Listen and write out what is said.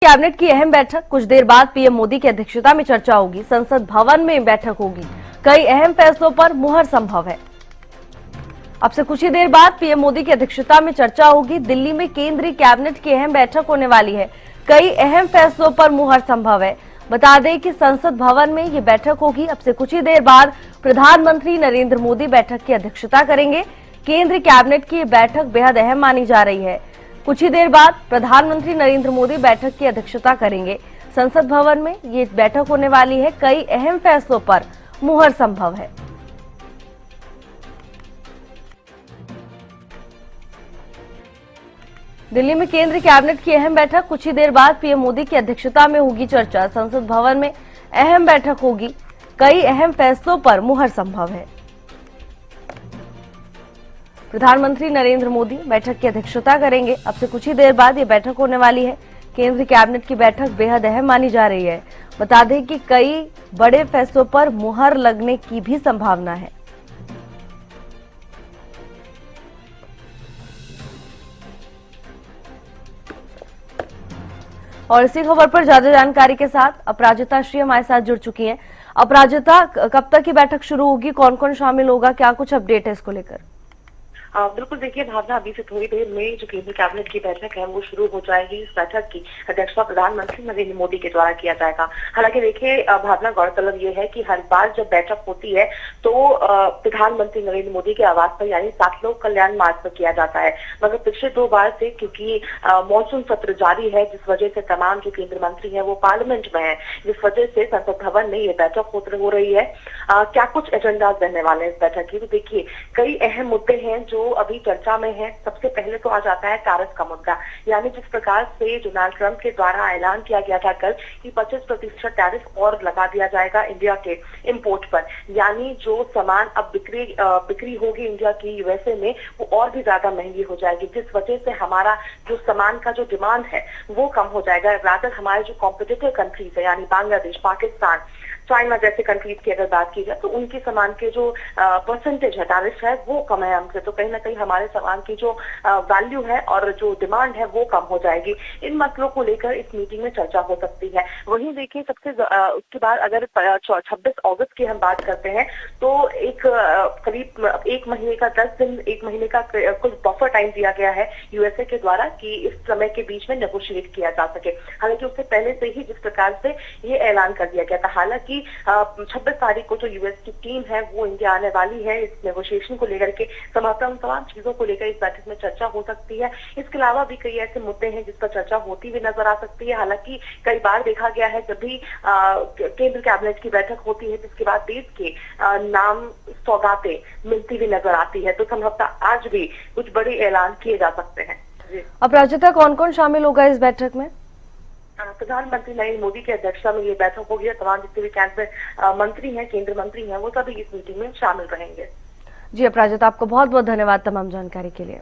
Cabinet की अहम बैठक, कुछ देर बाद पीएम मोदी की अध्यक्षता में चर्चा होगी। संसद भवन में बैठक होगी। कई अहम फैसलों पर मुहर संभव है। अब से कुछ ही देर बाद पीएम मोदी की अध्यक्षता में चर्चा होगी। दिल्ली में केंद्रीय कैबिनेट की अहम बैठक होने वाली है। कई अहम फैसलों पर मुहर संभव है। बता दें कि संसद भवन में ये बैठक होगी। अब से कुछ ही देर बाद प्रधानमंत्री नरेंद्र मोदी बैठक की अध्यक्षता करेंगे। केंद्रीय कैबिनेट की बैठक बेहद अहम मानी जा रही है। कुछ ही देर बाद प्रधानमंत्री नरेंद्र मोदी बैठक की अध्यक्षता करेंगे। संसद भवन में ये बैठक होने वाली है। कई अहम फैसलों पर मुहर संभव है। दिल्ली में केंद्रीय कैबिनेट की अहम बैठक, कुछ ही देर बाद पीएम मोदी की अध्यक्षता में होगी चर्चा। संसद भवन में अहम बैठक होगी। कई अहम फैसलों पर मुहर संभव है। प्रधानमंत्री नरेंद्र मोदी बैठक की अध्यक्षता करेंगे। अब से कुछ ही देर बाद ये बैठक होने वाली है। केंद्रीय कैबिनेट की बैठक बेहद अहम मानी जा रही है। बता दें कि कई बड़े फैसलों पर मुहर लगने की भी संभावना है। और इसी खबर पर ज्यादा जानकारी के साथ अपराजिता श्री हमारे साथ जुड़ चुकी हैं। अपराजिता, कब तक की बैठक शुरू होगी, कौन कौन शामिल होगा, क्या कुछ अपडेट है इसको लेकर? बिल्कुल, देखिए भावना, अभी से थोड़ी देर में जो केंद्रीय कैबिनेट की बैठक है वो शुरू हो जाएगी। इस बैठक की अध्यक्षता प्रधानमंत्री नरेंद्र मोदी के द्वारा किया जाएगा। हालांकि देखिए भावना, गौरतलब ये है कि हर बार जब बैठक होती है तो प्रधानमंत्री नरेंद्र मोदी के आवास पर यानी 7 लोक कल्याण मार्ग पर किया जाता है। मगर पिछले 2 बार से क्योंकि मानसून सत्र जारी है, जिस वजह से तमाम जो केंद्रीय मंत्री है वो पार्लियामेंट में है, जिस वजह से संसद भवन में ये बैठक हो रही है। क्या कुछ एजेंडा रहने वाले हैं इस बैठक की, तो देखिए कई अहम मुद्दे हैं जो अभी चर्चा में है। सबसे पहले तो आ जाता है टैरिफ का मुद्दा, यानी जिस प्रकार से डोनाल्ड ट्रंप के द्वारा ऐलान किया गया था कल कि 25% टैरिफ और लगा दिया जाएगा इंडिया के इंपोर्ट पर, यानी जो सामान अब बिक्री होगी इंडिया की यूएसए में वो और भी ज्यादा महंगी हो जाएगी, जिस वजह से हमारा जो सामान का जो डिमांड है वो कम हो जाएगा। रादर हमारे जो कॉम्पिटिटिव कंट्रीज है यानी बांग्लादेश, पाकिस्तान, चाइना जैसे कंट्रीज की अगर बात की जाए तो उनके सामान के जो परसेंटेज है, टैरिफ है, वो कम है हमसे। तो कहीं ना कहीं हमारे सामान की जो वैल्यू है और जो डिमांड है वो कम हो जाएगी। इन मसलों को लेकर इस मीटिंग में चर्चा हो सकती है। वहीं देखिए सबसे उसके बाद अगर 26 अगस्त की हम बात करते हैं तो एक करीब 1 महीने का 10 दिन, 1 महीने का कुछ बफर टाइम दिया गया है यूएसए के द्वारा कि इस समय के बीच में नेगोशिएट किया जा सके। हालांकि उससे पहले से ही जिस प्रकार से ये ऐलान कर दिया गया था, हालांकि 26 तारीख को जो यूएस की टीम है वो इंडिया आने वाली है। इस नेगोशिएशन को लेकर के तमाम चीजों को लेकर इस बैठक में चर्चा हो सकती है। इसके अलावा भी कई ऐसे मुद्दे हैं जिस पर चर्चा होती हुई नजर आ सकती है। हालांकि कई बार देखा गया है जब भी केंद्र कैबिनेट की बैठक होती है जिसके बाद देश के नाम सौगातें मिलती हुई नजर आती है, तो संभवतः आज भी कुछ बड़े ऐलान किए जा सकते हैं। अपराजिता, कौन कौन शामिल होगा इस बैठक में? प्रधानमंत्री नरेंद्र मोदी की अध्यक्षता में ये बैठक होगी। तमाम जितने भी कैबिनेट मंत्री हैं, केंद्रीय मंत्री हैं, वो सभी इस मीटिंग में शामिल रहेंगे। जी अपराजिता, आपको बहुत बहुत धन्यवाद तमाम जानकारी के लिए।